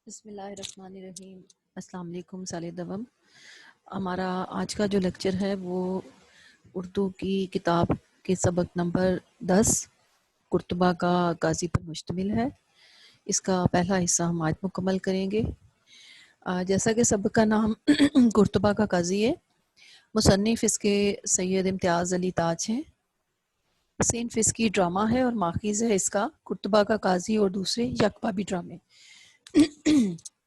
بسم اللہ الرحمن الرحیم۔ السلام علیکم سال دوم۔ ہمارا آج کا جو لیکچر ہے وہ اردو کی کتاب کے سبق نمبر 10 قرطبہ کا قاضی پر مشتمل ہے۔ اس کا پہلا حصہ ہم آج مکمل کریں گے۔ جیسا کہ سبق کا نام قرطبہ کا قاضی ہے، مصنف اس کے سید امتیاز علی تاج ہیں۔ صنف اس کی ڈرامہ ہے اور ماخذ ہے اس کا قرطبہ کا قاضی اور دوسرے یکپابی ڈرامے۔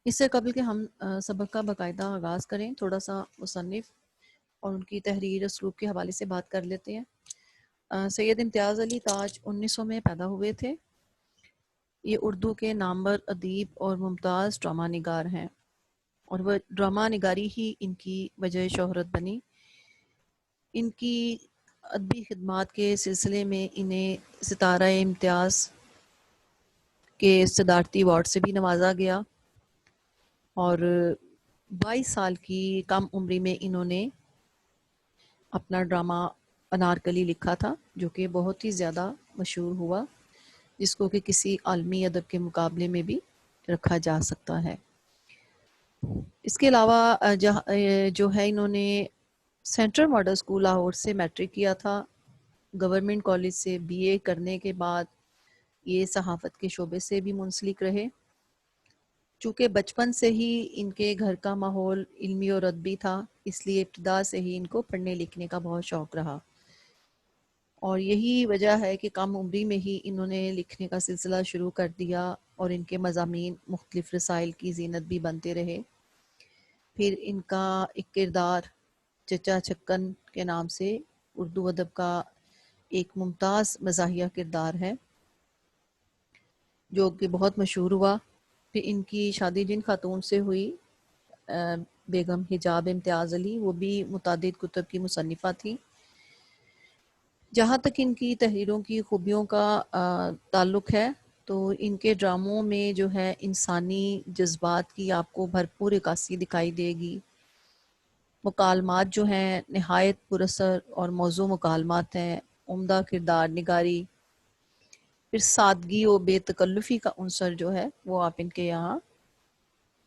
اس سے قبل کہ ہم سبق کا باقاعدہ آغاز کریں، تھوڑا سا مصنف اور ان کی تحریر اسلوب کے حوالے سے بات کر لیتے ہیں۔ سید امتیاز علی تاج 1900 میں پیدا ہوئے تھے۔ یہ اردو کے نامور ادیب اور ممتاز ڈرامہ نگار ہیں، اور وہ ڈرامہ نگاری ہی ان کی وجہ شہرت بنی۔ ان کی ادبی خدمات کے سلسلے میں انہیں ستارہ امتیاز کے صدارتی ایوارڈ سے بھی نوازا گیا، اور 22 سال کی کم عمری میں انہوں نے اپنا ڈرامہ انارکلی لکھا تھا، جو کہ بہت ہی زیادہ مشہور ہوا، جس کو کہ کسی عالمی ادب کے مقابلے میں بھی رکھا جا سکتا ہے۔ اس کے علاوہ جو ہے انہوں نے سینٹرل ماڈل اسکول لاہور سے میٹرک کیا تھا۔ گورنمنٹ کالج سے بی اے کرنے کے بعد یہ صحافت کے شعبے سے بھی منسلک رہے۔ چونکہ بچپن سے ہی ان کے گھر کا ماحول علمی اور ادبی تھا، اس لیے ابتدا سے ہی ان کو پڑھنے لکھنے کا بہت شوق رہا، اور یہی وجہ ہے کہ کم عمری میں ہی انہوں نے لکھنے کا سلسلہ شروع کر دیا، اور ان کے مضامین مختلف رسائل کی زینت بھی بنتے رہے۔ پھر ان کا ایک کردار چچا چھکن کے نام سے اردو ادب کا ایک ممتاز مزاحیہ کردار ہے، جو کہ بہت مشہور ہوا۔ پھر ان کی شادی جن خاتون سے ہوئی، بیگم حجاب امتیاز علی، وہ بھی متعدد کتب کی مصنفہ تھی۔ جہاں تک ان کی تحریروں کی خوبیوں کا تعلق ہے، تو ان کے ڈراموں میں جو ہے انسانی جذبات کی آپ کو بھرپور عکاسی دکھائی دے گی۔ مکالمات جو ہیں نہایت پراثر اور موزوں مکالمات ہیں، عمدہ کردار نگاری، پھر سادگی و بے تکلفی کا عنصر جو ہے وہ آپ ان کے یہاں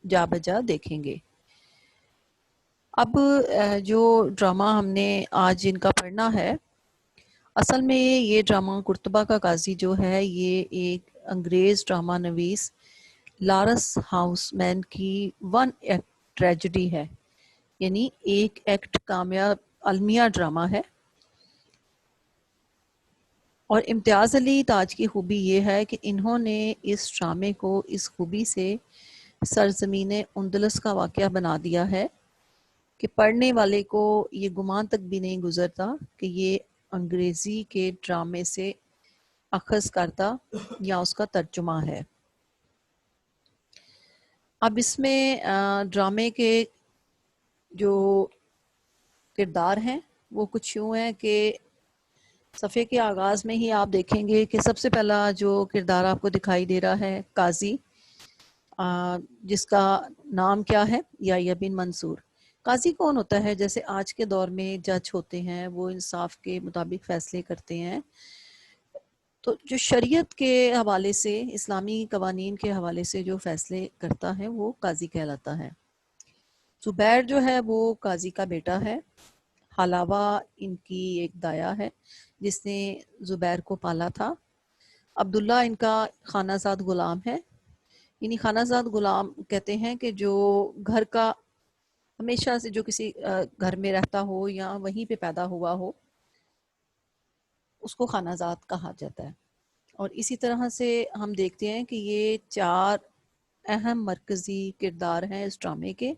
جا بجا دیکھیں گے۔ اب جو ڈرامہ ہم نے آج ان کا پڑھنا ہے، اصل میں یہ ڈرامہ قرطبہ کا قاضی جو ہے یہ ایک انگریز ڈرامہ نویس لارنس ہاؤس مین کی ون ایکٹ ٹریجڈی ہے، یعنی ایک ایکٹ کامیاب المیہ ڈرامہ ہے۔ اور امتیاز علی تاج کی خوبی یہ ہے کہ انہوں نے اس ڈرامے کو اس خوبی سے سرزمین اندلس کا واقعہ بنا دیا ہے کہ پڑھنے والے کو یہ گمان تک بھی نہیں گزرتا کہ یہ انگریزی کے ڈرامے سے اخذ کرتا یا اس کا ترجمہ ہے۔ اب اس میں ڈرامے کے جو کردار ہیں وہ کچھ یوں ہیں کہ صفحے کے آغاز میں ہی آپ دیکھیں گے کہ سب سے پہلا جو کردار آپ کو دکھائی دے رہا ہے قاضی، جس کا نام کیا ہے؟ یحییٰ بن منصور۔ قاضی کون ہوتا ہے؟ جیسے آج کے دور میں جج ہوتے ہیں، وہ انصاف کے مطابق فیصلے کرتے ہیں، تو جو شریعت کے حوالے سے، اسلامی قوانین کے حوالے سے جو فیصلے کرتا ہے وہ قاضی کہلاتا ہے۔ زبیر جو ہے وہ قاضی کا بیٹا ہے۔ حلاوہ ان کی ایک دایا ہے جس نے زبیر کو پالا تھا۔ عبداللہ ان کا خانہ زاد غلام ہے، یعنی خانہ زاد غلام کہتے ہیں کہ جو گھر کا ہمیشہ سے جو کسی گھر میں رہتا ہو یا وہیں پہ پیدا ہوا ہو، اس کو خانہ زاد کہا جاتا ہے۔ اور اسی طرح سے ہم دیکھتے ہیں کہ یہ 4 اہم مرکزی کردار ہیں اس ڈرامے کے۔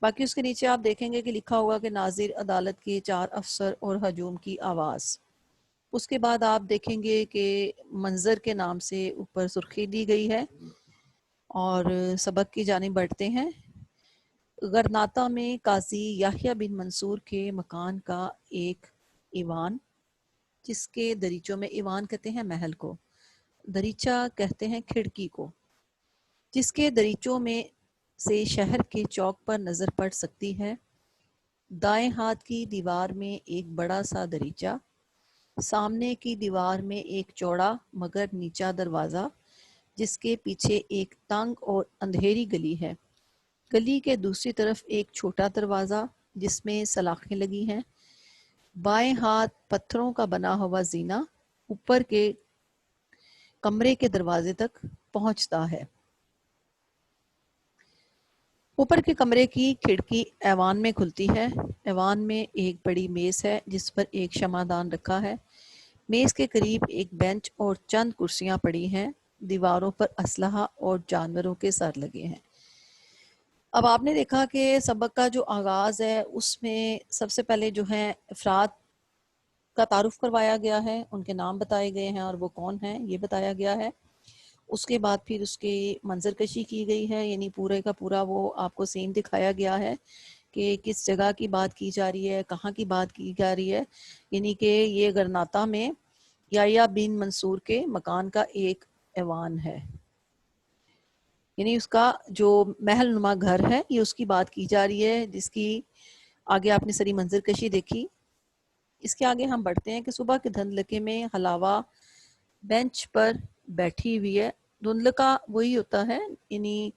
باقی اس کے نیچے آپ دیکھیں گے کہ لکھا ہوگا کہ ناظر عدالت کے 4 افسر اور ہجوم کی آواز۔ اس کے بعد آپ دیکھیں گے کہ منظر کے نام سے اوپر سرخی دی گئی ہے، اور سبق کی جانب بڑھتے ہیں۔ غرناطہ میں قاضی یحییٰ بن منصور کے مکان کا ایک ایوان، جس کے دریچوں میں، ایوان کہتے ہیں محل کو، دریچہ کہتے ہیں کھڑکی کو، جس کے دریچوں میں سے شہر کے چوک پر نظر پڑ سکتی ہے۔ دائیں ہاتھ کی دیوار میں ایک بڑا سا دریچہ، سامنے کی دیوار میں ایک چوڑا مگر نیچا دروازہ، جس کے پیچھے ایک تنگ اور اندھیری گلی ہے۔ گلی کے دوسری طرف ایک چھوٹا دروازہ جس میں سلاخیں لگی ہیں۔ بائیں ہاتھ پتھروں کا بنا ہوا زینہ اوپر کے کمرے کے دروازے تک پہنچتا ہے۔ اوپر کے کمرے کی کھڑکی ایوان میں کھلتی ہے۔ ایوان میں ایک بڑی میز ہے جس پر ایک شمعدان رکھا ہے۔ میز کے قریب ایک بینچ اور چند کرسیاں پڑی ہیں۔ دیواروں پر اسلحہ اور جانوروں کے سر لگے ہیں۔ اب آپ نے دیکھا کہ سبق کا جو آغاز ہے اس میں سب سے پہلے جو ہے افراد کا تعارف کروایا گیا ہے، ان کے نام بتائے گئے ہیں اور وہ کون ہیں یہ بتایا گیا ہے۔ اس کے بعد پھر اس کی منظر کشی کی گئی ہے، یعنی پورے کا پورا وہ آپ کو سین دکھایا گیا ہے کہ کس جگہ کی بات کی جا رہی ہے، کہاں کی بات کی جا رہی ہے، یعنی کہ یہ غرناطہ میں یحییٰ بن منصور کے مکان کا ایک ایوان ہے، یعنی اس کا جو محل نما گھر ہے یہ اس کی بات کی جا رہی ہے، جس کی آگے آپ نے ساری منظر کشی دیکھی۔ اس کے آگے ہم بڑھتے ہیں کہ صبح کے دھندلکے میں حلاوہ بینچ پر بیٹھی ہوئی ہے۔ دھندلکا وہی ہوتا ہے، یعنی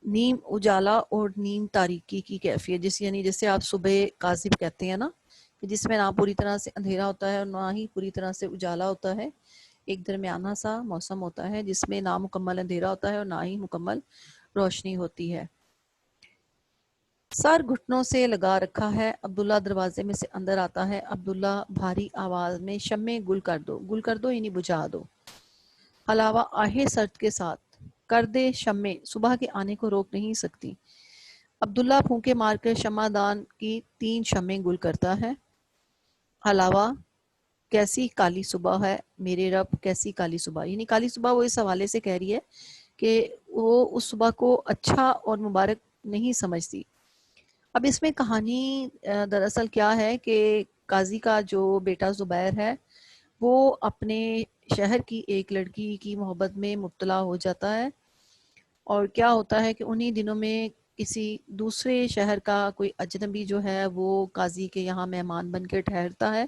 نیم اجالا اور نیم تاریکی کی کیفیت، یعنی جیسے آپ صبح کاذب کہتے ہیں نا، کہ جس میں نہ پوری طرح سے اندھیرا ہوتا ہے اور نہ ہی پوری طرح سے اجالا ہوتا ہے، ایک درمیانہ سا موسم ہوتا ہے جس میں نہ مکمل اندھیرا ہوتا ہے اور نہ ہی مکمل روشنی ہوتی ہے۔ سر گھٹنوں سے لگا رکھا ہے۔ عبداللہ دروازے میں سے اندر آتا ہے۔ عبداللہ بھاری آواز میں شمع گل کر دو یعنی بجھا دو۔ حلاوہ آہے سرد کے ساتھ کر دے شمع، صبح کے آنے کو روک نہیں سکتی۔ عبداللہ پھونکے مار کر شمع دان کی 3 شمعیں گل کرتا ہے۔ حلاوہ کیسی کالی صبح ہے میرے رب، کیسی کالی صبح، یعنی کالی صبح وہ اس حوالے سے کہہ رہی ہے کہ وہ اس صبح کو اچھا اور مبارک نہیں سمجھتی۔ اب اس میں کہانی دراصل کیا ہے کہ قاضی کا جو بیٹا زبیر ہے وہ اپنے شہر کی ایک لڑکی کی محبت میں مبتلا ہو جاتا ہے، اور کیا ہوتا ہے کہ انہی دنوں میں کسی دوسرے شہر کا کوئی اجنبی جو ہے وہ قاضی کے یہاں مہمان بن کے ٹھہرتا ہے،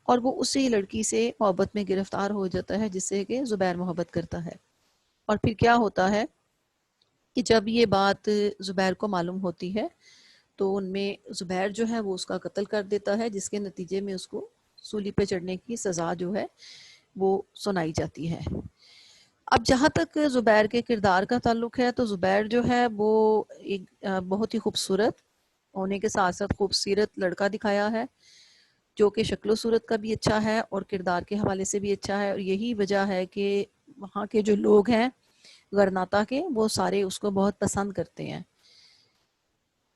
اور وہ اسی لڑکی سے محبت میں گرفتار ہو جاتا ہے جس سے کہ زبیر محبت کرتا ہے۔ اور پھر کیا ہوتا ہے کہ جب یہ بات زبیر کو معلوم ہوتی ہے تو ان میں زبیر جو ہے وہ اس کا قتل کر دیتا ہے، جس کے نتیجے میں اس کو سولی پہ چڑھنے کی سزا جو ہے وہ سنائی جاتی ہے۔ اب جہاں تک زبیر کے کردار کا تعلق ہے تو زبیر جو ہے وہ ایک بہت ہی خوبصورت ہونے کے ساتھ ساتھ خوبصورت لڑکا دکھایا ہے، جو کہ شکل و صورت کا بھی اچھا ہے اور کردار کے حوالے سے بھی اچھا ہے، اور یہی وجہ ہے کہ وہاں کے جو لوگ ہیں غرناطہ کے وہ سارے اس کو بہت پسند کرتے ہیں۔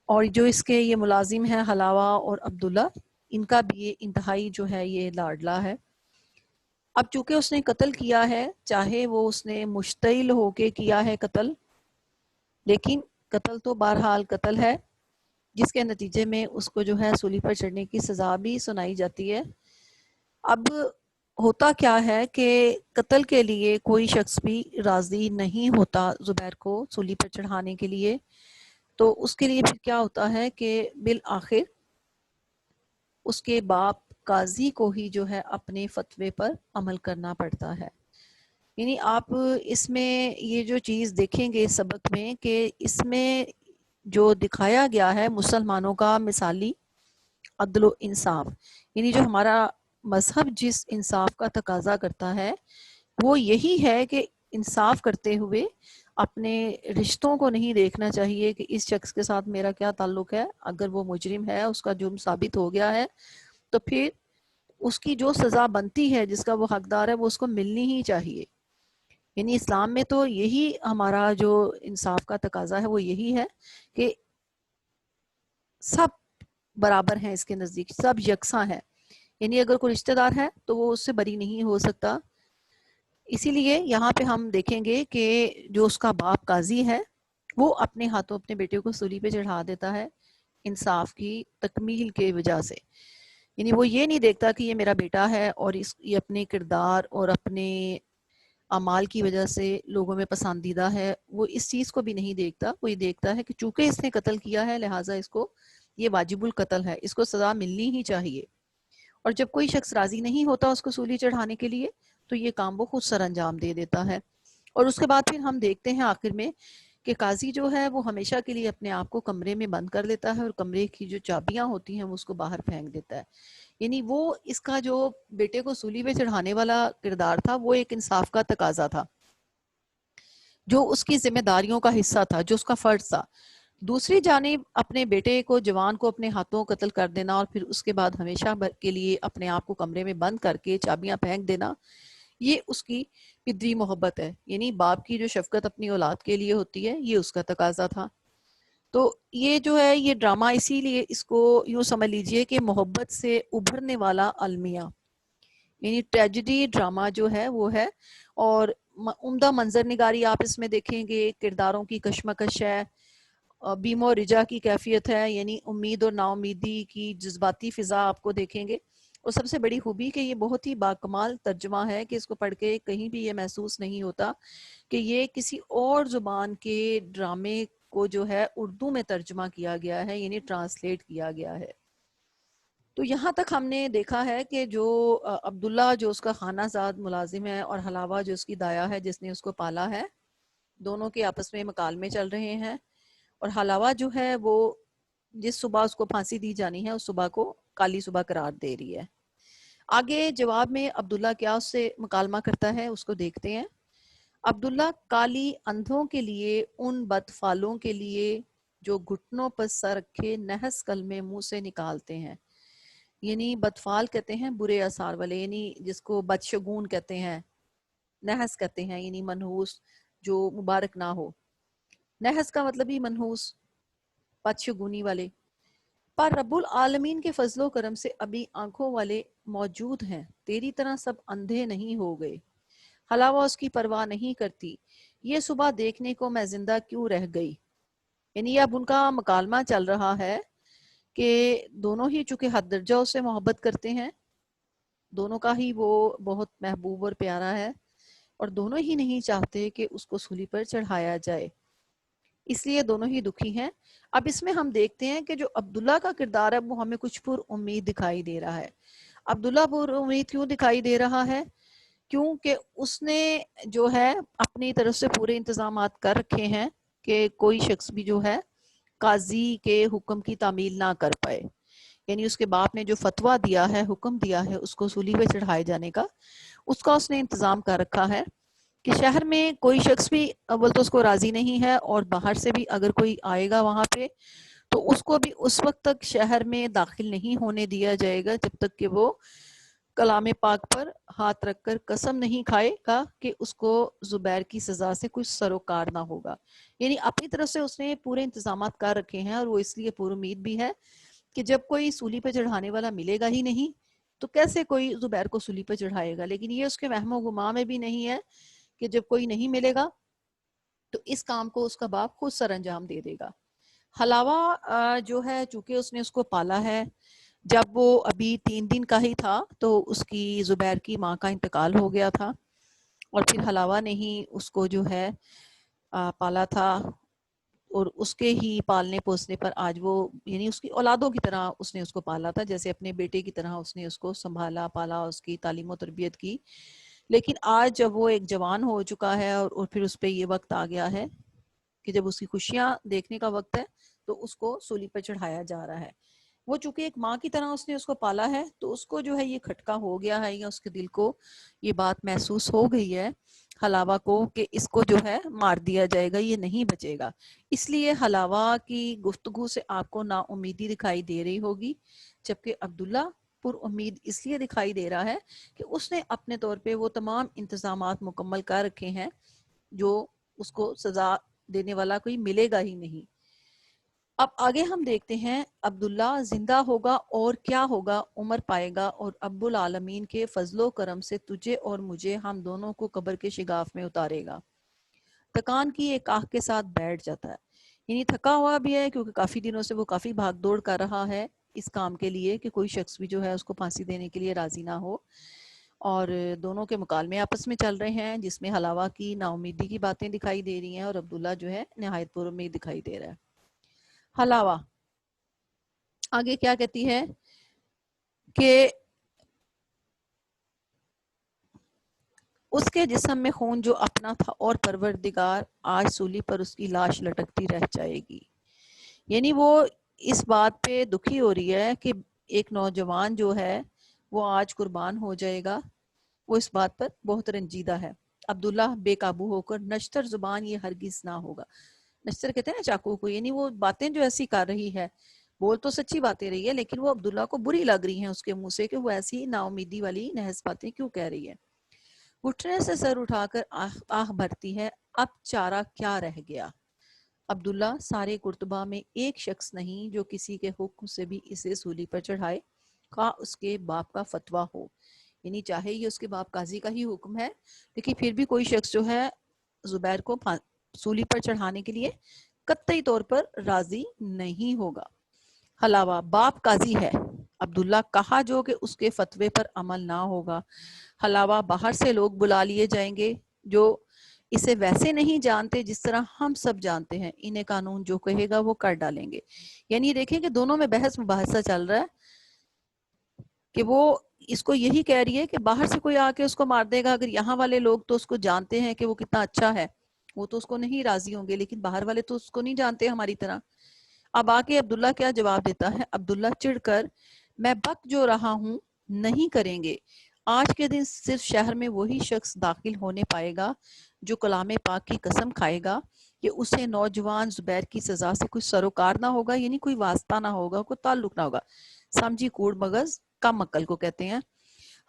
اور جو اس کے یہ ملازم ہیں حلاوہ اور عبداللہ، ان کا بھی یہ انتہائی جو ہے یہ لاڈلا ہے۔ اب چونکہ اس نے قتل کیا ہے، چاہے وہ اس نے مشتعل ہو کے کیا ہے قتل، لیکن قتل تو بہرحال قتل ہے، جس کے نتیجے میں اس کو جو ہے سولی پر چڑھنے کی سزا بھی سنائی جاتی ہے۔ اب ہوتا کیا ہے کہ قتل کے لیے کوئی شخص بھی راضی نہیں ہوتا زبیر کو سولی پر چڑھانے کے لیے، تو اس کے لیے پھر کیا ہوتا ہے کہ بالآخر اس کے باپ قاضی کو ہی جو ہے اپنے فتوے پر عمل کرنا پڑتا ہے۔ یعنی آپ اس میں یہ جو چیز دیکھیں گے سبق میں کہ اس میں جو دکھایا گیا ہے مسلمانوں کا مثالی عدل و انصاف، یعنی جو ہمارا مذہب جس انصاف کا تقاضا کرتا ہے وہ یہی ہے کہ انصاف کرتے ہوئے اپنے رشتوں کو نہیں دیکھنا چاہیے کہ اس شخص کے ساتھ میرا کیا تعلق ہے، اگر وہ مجرم ہے اس کا جرم ثابت ہو گیا ہے تو پھر اس کی جو سزا بنتی ہے جس کا وہ حقدار ہے وہ اس کو ملنی ہی چاہیے۔ یعنی اسلام میں تو یہی ہمارا جو انصاف کا تقاضا ہے وہ یہی ہے کہ سب برابر ہیں، اس کے نزدیک سب یکساں ہیں، یعنی اگر کوئی رشتہ دار ہے تو وہ اس سے بری نہیں ہو سکتا۔ اسی لیے یہاں پہ ہم دیکھیں گے کہ جو اس کا باپ قاضی ہے وہ اپنے ہاتھوں اپنے بیٹے کو سولی پہ چڑھا دیتا ہے انصاف کی تکمیل کے وجہ سے، یعنی وہ یہ نہیں دیکھتا کہ یہ میرا بیٹا ہے اور یہ اپنے کردار اور اپنے اعمال کی وجہ سے لوگوں میں پسندیدہ ہے، وہ اس چیز کو بھی نہیں دیکھتا، وہ یہ دیکھتا ہے کہ چونکہ اس نے قتل کیا ہے لہٰذا اس کو یہ واجب القتل ہے، اس کو سزا ملنی ہی چاہیے۔ اور جب کوئی شخص راضی نہیں ہوتا اس کو سولی چڑھانے کے لیے تو یہ کام وہ خود سر انجام دے دیتا ہے۔ اور اس کے بعد پھر ہم دیکھتے ہیں آخر میں کہ قاضی جو ہے وہ ہمیشہ کے لیے اپنے آپ کو کمرے میں بند کر لیتا ہے اور کمرے کی جو چابیاں ہوتی ہیں وہ اس کو باہر پھینک دیتا ہے. یعنی وہ اس کا جو بیٹے کو سولی پہ چڑھانے والا کردار تھا وہ ایک انصاف کا تقاضا تھا جو اس کی ذمہ داریوں کا حصہ تھا, جو اس کا فرض تھا. دوسری جانب اپنے بیٹے کو, جوان کو اپنے ہاتھوں قتل کر دینا اور پھر اس کے بعد ہمیشہ کے لیے اپنے آپ کو کمرے میں بند کر کے چابیاں پھینک دینا, یہ اس کی پدری محبت ہے. یعنی باپ کی جو شفقت اپنی اولاد کے لیے ہوتی ہے یہ اس کا تقاضا تھا. تو یہ جو ہے یہ ڈرامہ اسی لیے اس کو یوں سمجھ لیجئے کہ محبت سے ابھرنے والا المیہ, یعنی ٹریجڈی ڈرامہ جو ہے وہ ہے. اور عمدہ منظر نگاری آپ اس میں دیکھیں گے, کرداروں کی کشمکش ہے, بیم و رجا کی کیفیت ہے, یعنی امید اور نا امیدی کی جذباتی فضا آپ کو دیکھیں گے. اور سب سے بڑی خوبی کہ یہ بہت ہی باکمال ترجمہ ہے کہ اس کو پڑھ کے کہیں بھی یہ محسوس نہیں ہوتا کہ یہ کسی اور زبان کے ڈرامے کو جو ہے اردو میں ترجمہ کیا گیا ہے, یعنی ٹرانسلیٹ کیا گیا ہے. تو یہاں تک ہم نے دیکھا ہے کہ جو عبداللہ جو اس کا خانہ زاد ملازم ہے اور حلاوہ جو اس کی دایا ہے جس نے اس کو پالا ہے, دونوں کے آپس میں مکالمے چل رہے ہیں. اور حلاوہ جو ہے وہ جس صبح اس کو پھانسی دی جانی ہے اس صبح کو کالی صبح قرار دے رہی ہے. آگے جواب میں عبداللہ کیا اس سے مکالمہ کرتا ہے اس کو دیکھتے ہیں. عبداللہ کالی اندھوں کے لیے, ان بدفالوں کے لیے جو گھٹنوں پر سر رکھے نحس کلمے منہ سے نکالتے ہیں. یعنی بدفال کہتے ہیں برے آثار والے, یعنی جس کو بدشگون کہتے ہیں, نحس کہتے ہیں یعنی منحوس جو مبارک نہ ہو. نحس کا مطلب ہی منحوس, بدشگونی والے. پر رب العالمین کے فضل و کرم سے ابھی آنکھوں والے موجود ہیں, تیری طرح سب اندھے نہیں ہو گئے. حلاوہ اس کی پرواہ نہیں کرتی, یہ صبح دیکھنے کو میں زندہ کیوں رہ گئی. یعنی اب ان کا مکالمہ چل رہا ہے کہ دونوں ہی چونکہ حد درجہ اس سے محبت کرتے ہیں, دونوں کا ہی وہ بہت محبوب اور پیارا ہے, اور دونوں ہی نہیں چاہتے کہ اس کو سولی پر چڑھایا جائے, اس لیے دونوں ہی دکھی ہیں. اب اس میں ہم دیکھتے ہیں کہ جو عبداللہ کا کردار ہے وہ ہمیں کچھ پر امید دکھائی دے رہا ہے. عبداللہ پر امید کیوں دکھائی دے رہا ہے؟ کیونکہ اس نے جو ہے اپنی طرف سے پورے انتظامات کر رکھے ہیں کہ کوئی شخص بھی جو ہے قاضی کے حکم کی تعمیل نہ کر پائے. یعنی اس کے باپ نے جو فتویٰ دیا ہے, حکم دیا ہے اس کو سولی پہ چڑھائے جانے کا, اس کا اس نے انتظام کر رکھا ہے کہ شہر میں کوئی شخص بھی اول تو اس کو راضی نہیں ہے, اور باہر سے بھی اگر کوئی آئے گا وہاں پہ تو اس کو بھی اس وقت تک شہر میں داخل نہیں ہونے دیا جائے گا جب تک کہ وہ کلام پاک پر ہاتھ رکھ کر قسم نہیں کھائے گا کہ اس کو زبیر کی سزا سے کچھ سروکار نہ ہوگا. یعنی اپنی طرف سے اس نے پورے انتظامات کر رکھے ہیں, اور وہ اس لیے پر امید بھی ہے کہ جب کوئی سولی پہ چڑھانے والا ملے گا ہی نہیں تو کیسے کوئی زبیر کو سولی پہ چڑھائے گا. لیکن یہ اس کے وہم و گمان میں بھی نہیں ہے کہ جب کوئی نہیں ملے گا تو اس کام کو اس کا باپ خود سر انجام دے دے گا. حلاوہ جو ہے چونکہ اس نے اس کو پالا ہے, جب وہ ابھی 3 دن کا ہی تھا تو اس کی زبیر کی ماں کا انتقال ہو گیا تھا, اور پھر حلاوہ نے ہی اس کو جو ہے پالا تھا, اور اس کے ہی پالنے پوسنے پر آج وہ یعنی اس کی اولادوں کی طرح اس نے اس کو پالا تھا, جیسے اپنے بیٹے کی طرح اس نے اس کو سنبھالا پالا, اس کی تعلیم و تربیت کی. لیکن آج جب وہ ایک جوان ہو چکا ہے اور پھر اس پہ یہ وقت آ گیا ہے کہ جب اس کی خوشیاں دیکھنے کا وقت ہے تو اس کو سولی پر چڑھایا جا رہا ہے. وہ چونکہ ایک ماں کی طرح اس نے اس کو پالا ہے تو اس کو جو ہے یہ کھٹکا ہو گیا ہے, یا اس کے دل کو یہ بات محسوس ہو گئی ہے حلاوہ کو کہ اس کو جو ہے مار دیا جائے گا, یہ نہیں بچے گا. اس لیے حلاوہ کی گفتگو سے آپ کو نا امیدی دکھائی دے رہی ہوگی, جبکہ عبداللہ پر امید اس لیے دکھائی دے رہا ہے کہ اس نے اپنے طور پہ وہ تمام انتظامات مکمل کر رکھے ہیں جو اس کو سزا دینے والا کوئی ملے گا ہی نہیں. اب آگے ہم دیکھتے ہیں عبداللہ زندہ ہوگا اور کیا ہوگا, عمر پائے گا اور رب العالمین کے فضل و کرم سے تجھے اور مجھے ہم دونوں کو قبر کے شگاف میں اتارے گا. تکان کی ایک آہ کے ساتھ بیٹھ جاتا ہے, یعنی تھکا ہوا بھی ہے کیونکہ کافی دنوں سے وہ کافی بھاگ دوڑ کر رہا ہے اس کام کے لیے کہ کوئی شخص بھی جو ہے اس کو پھانسی دینے کے لیے راضی نہ ہو. اور دونوں کے مکالمے آپس میں چل رہے ہیں جس میں حلاوہ کی نا امیدی کی باتیں دکھائی دے رہی ہیں اور عبداللہ جو ہے نہایت پر امید دکھائی دے رہا ہے. حلاوہ آگے کیا کہتی ہے کہ اس کے جسم میں خون جو اپنا تھا اور پروردگار آج سولی پر اس کی لاش لٹکتی رہ جائے گی. یعنی وہ اس بات پہ دکھی ہو رہی ہے کہ ایک نوجوان جو ہے وہ آج قربان ہو جائے گا. وہ اس بات پر بہت رنجیدہ ہے. عبداللہ بے قابو ہو کر نشتر زبان یہ ہرگز نہ ہوگا. نشتر کہتے ہیں نا چاقو کو، یعنی وہ باتیں جو ایسی کر رہی ہے، بول تو سچی باتیں رہی ہے لیکن وہ عبداللہ کو بری لگ رہی ہیں اس کے منہ سے کہ وہ ایسی نا امیدی والی نحس باتیں کیوں کہہ رہی ہے. گھٹنے سے سر اٹھا کر آہ بھرتی ہے، اب چارہ کیا رہ گیا. عبداللہ سارے قرطبہ میں ایک شخص نہیں جو کسی کے حکم سے بھی اسے سولی پر چڑھائے، خواہ اس کے باپ کا فتویٰ ہو. یعنی چاہے یہ اس کے باپ قاضی کا ہی حکم ہے لیکن پھر بھی کوئی شخص جو ہے زبیر کو سولی پر چڑھانے کے لیے قطعی طور پر راضی نہیں ہوگا. علاوہ باپ قاضی ہے، عبداللہ کہا جو کہ اس کے فتوے پر عمل نہ ہوگا. علاوہ باہر سے لوگ بلا لیے جائیں گے جو اسے ویسے نہیں جانتے جس طرح ہم سب جانتے ہیں. انہیں قانون جو کہے گا وہ کر ڈالیں گے. یعنی دیکھیں کہ دونوں میں بحث مباحثہ چل رہا ہے کہ وہ اس کو یہی کہہ رہی ہے کہ باہر سے کوئی آ کے اس کو مار دے گا، اگر یہاں والے لوگ تو اس کو جانتے ہیں کہ وہ کتنا اچھا ہے، وہ تو اس کو نہیں راضی ہوں گے، لیکن باہر والے تو اس کو نہیں جانتے ہماری طرح. اب آ کے عبداللہ کیا جواب دیتا ہے. عبداللہ چڑھ کر میں بک جو رہا ہوں نہیں کریں گے. آج کے دن صرف شہر میں وہی شخص داخل ہونے پائے گا جو کلام پاک کی قسم کھائے گا کہ اسے نوجوان زبیر کی سزا سے کوئی سروکار نہ ہوگا، یعنی کوئی واسطہ نہ ہوگا، کوئی تعلق نہ ہوگا. سمجھی کوڑ مغز کم عقل کو کہتے ہیں.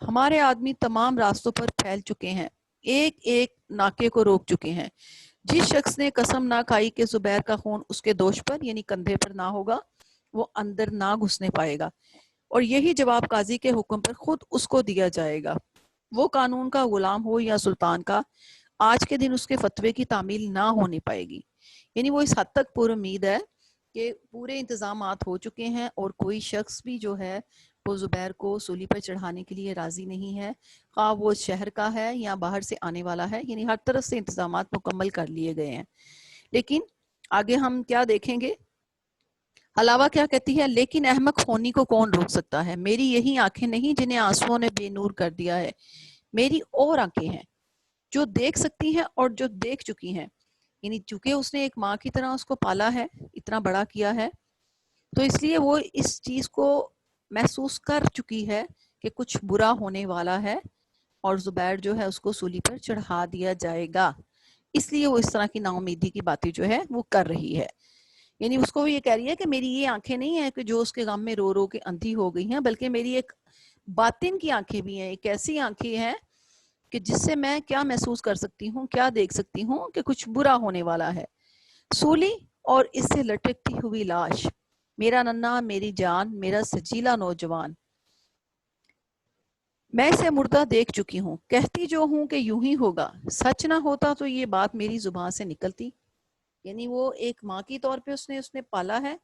ہمارے آدمی تمام راستوں پر پھیل چکے ہیں، ایک ایک ناکے کو روک چکے ہیں. جس شخص نے قسم نہ کھائی کہ زبیر کا خون اس کے دوش پر یعنی کندھے پر نہ ہوگا وہ اندر نہ گھسنے پائے گا، اور یہی جواب قاضی کے حکم پر خود اس کو دیا جائے گا. وہ قانون کا غلام ہو یا سلطان کا، آج کے دن اس کے فتوے کی تعمیل نہ ہونی پائے گی. یعنی وہ اس حد تک پر امید ہے کہ پورے انتظامات ہو چکے ہیں اور کوئی شخص بھی جو ہے وہ زبیر کو سولی پر چڑھانے کے لیے راضی نہیں ہے، خواہ وہ شہر کا ہے یا باہر سے آنے والا ہے. یعنی ہر طرف سے انتظامات مکمل کر لیے گئے ہیں. لیکن آگے ہم کیا دیکھیں گے. علاوہ کیا کہتی ہے، لیکن احمق ہونی کو کون روک سکتا ہے. میری یہی آنکھیں نہیں جنہیں آنسوؤں نے بے نور کر دیا ہے، میری اور آنکھیں ہیں جو دیکھ سکتی ہیں اور جو دیکھ چکی ہیں. یعنی چونکہ اس نے ایک ماں کی طرح اس کو پالا ہے، اتنا بڑا کیا ہے، تو اس لیے وہ اس چیز کو محسوس کر چکی ہے کہ کچھ برا ہونے والا ہے اور زبیر جو ہے اس کو سولی پر چڑھا دیا جائے گا. اس لیے وہ اس طرح کی نا امیدی کی باتیں جو ہے وہ کر رہی ہے. یعنی اس کو یہ کہہ رہی ہے کہ میری یہ آنکھیں نہیں ہیں کہ جو اس کے غم میں رو رو کے اندھی ہو گئی ہیں، بلکہ میری ایک باطن کی آنکھیں بھی ہیں، ایک ایسی آنکھیں ہیں کہ جس سے میں کیا محسوس کر سکتی ہوں، کیا دیکھ سکتی ہوں کہ کچھ برا ہونے والا ہے. سولی اور اس سے لٹکتی ہوئی لاش، میرا ننھا، میری جان، میرا سجیلا نوجوان، میں اسے مردہ دیکھ چکی ہوں. کہتی جو ہوں کہ یوں ہی ہوگا، سچ نہ ہوتا تو یہ بات میری زبان سے نکلتی. یعنی وہ ایک ماں کی طور پہ اس نے پالا ہے،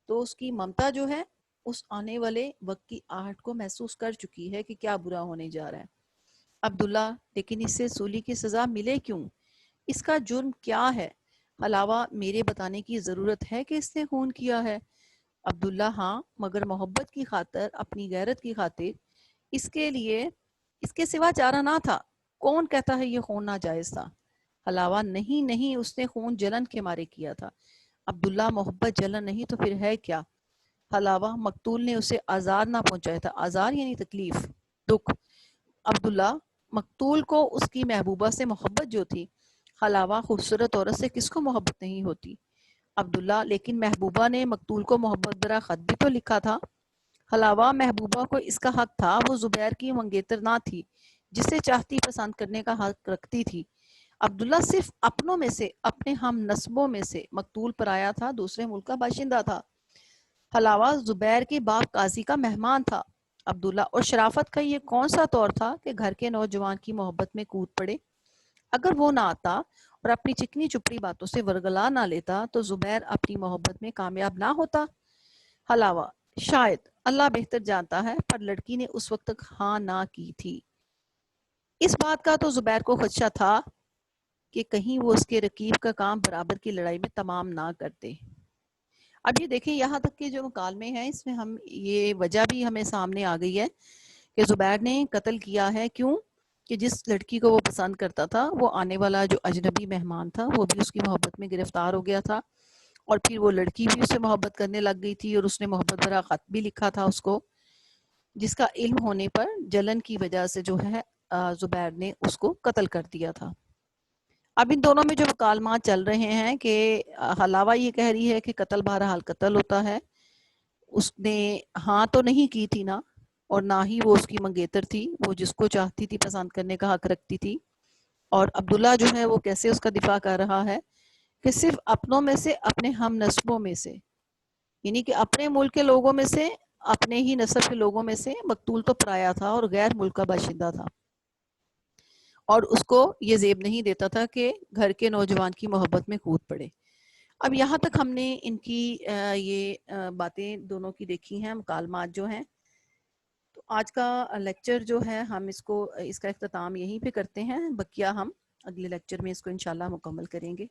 تو اس کی ممتا جو ہے اس آنے والے وقت کی آہٹ کو محسوس کر چکی ہے کہ کیا برا ہونے جا رہا ہے. عبداللہ لیکن اس سے سولی کی سزا ملے کیوں؟ اس کا جرم کیا ہے؟ علاوہ میرے بتانے کی ضرورت ہے کہ اس نے خون کیا ہے. عبداللہ ہاں، مگر محبت کی خاطر، اپنی غیرت کی خاطر، اس کے لیے اس کے سوا چارہ نہ تھا. کون کہتا ہے یہ خون ناجائز تھا؟ علاوہ نہیں نہیں، اس نے خون جلن کے مارے کیا تھا. عبداللہ محبت جلن نہیں تو پھر ہے کیا؟ علاوہ مقتول نے اسے آزار نہ پہنچایا تھا. آزار یعنی تکلیف، دکھ. عبداللہ مقتول کو اس کی محبوبہ سے محبت جو تھی. علاوہ خوبصورت عورت سے کس کو محبت نہیں ہوتی؟ عبداللہ لیکن محبوبہ نے مقتول کو محبت برا خط بھی تو لکھا تھا. علاوہ محبوبہ کو اس کا حق تھا، وہ زبیر کی منگیتر نہ تھی جسے چاہتی پسند کرنے کا حق رکھتی تھی. عبداللہ صرف اپنوں میں سے، اپنے ہم نسبوں میں سے مقتول پر آیا تھا، دوسرے ملک کا باشندہ تھا. علاوہ زبیر کے باپ قاضی کا مہمان تھا. عبداللہ اور شرافت کا یہ کون سا طور تھا کہ گھر کے نوجوان کی محبت میں کود پڑے؟ اگر وہ نہ آتا اور اپنی چکنی چپڑی باتوں سے ورگلا نہ لیتا تو زبیر اپنی محبت میں کامیاب نہ ہوتا. علاوہ شاید، اللہ بہتر جانتا ہے، پر لڑکی نے اس وقت تک ہاں نہ کی تھی. اس بات کا تو زبیر کو خدشہ تھا کہ کہیں وہ اس کے رقیب کا کام برابر کی لڑائی میں تمام نہ کرتے. اب یہ دیکھیں یہاں تک کہ جو مکالمے ہیں اس میں ہم یہ وجہ بھی ہمیں سامنے آ گئی ہے کہ زبیر نے قتل کیا ہے. کیوں؟ کہ جس لڑکی کو وہ پسند کرتا تھا وہ آنے والا جو اجنبی مہمان تھا وہ بھی اس کی محبت میں گرفتار ہو گیا تھا، اور پھر وہ لڑکی بھی اس سے محبت کرنے لگ گئی تھی، اور اس نے محبت بھرا خط بھی لکھا تھا اس کو، جس کا علم ہونے پر جلن کی وجہ سے جو ہے زبیر نے اس کو قتل کر دیا تھا۔ اب ان دونوں میں جو مکالمات چل رہے ہیں کہ حلاوہ یہ کہہ رہی ہے کہ قتل بہرحال قتل ہوتا ہے، اس نے ہاں تو نہیں کی تھی نا، اور نہ ہی وہ اس کی منگیتر تھی، وہ جس کو چاہتی تھی پسند کرنے کا حق رکھتی تھی۔ اور عبداللہ جو ہے وہ کیسے اس کا دفاع کر رہا ہے کہ صرف اپنوں میں سے، اپنے ہم نسبوں میں سے، یعنی کہ اپنے ملک کے لوگوں میں سے، اپنے ہی نسب کے لوگوں میں سے مقتول تو پرایا تھا اور غیر ملک کا باشندہ تھا، اور اس کو یہ زیب نہیں دیتا تھا کہ گھر کے نوجوان کی محبت میں کود پڑے۔ اب یہاں تک ہم نے ان کی یہ باتیں دونوں کی دیکھی ہیں، مکالمات جو ہیں۔ تو آج کا لیکچر جو ہے ہم اس کا اختتام یہیں پہ کرتے ہیں، بقیہ ہم اگلے لیکچر میں اس کو انشاءاللہ مکمل کریں گے۔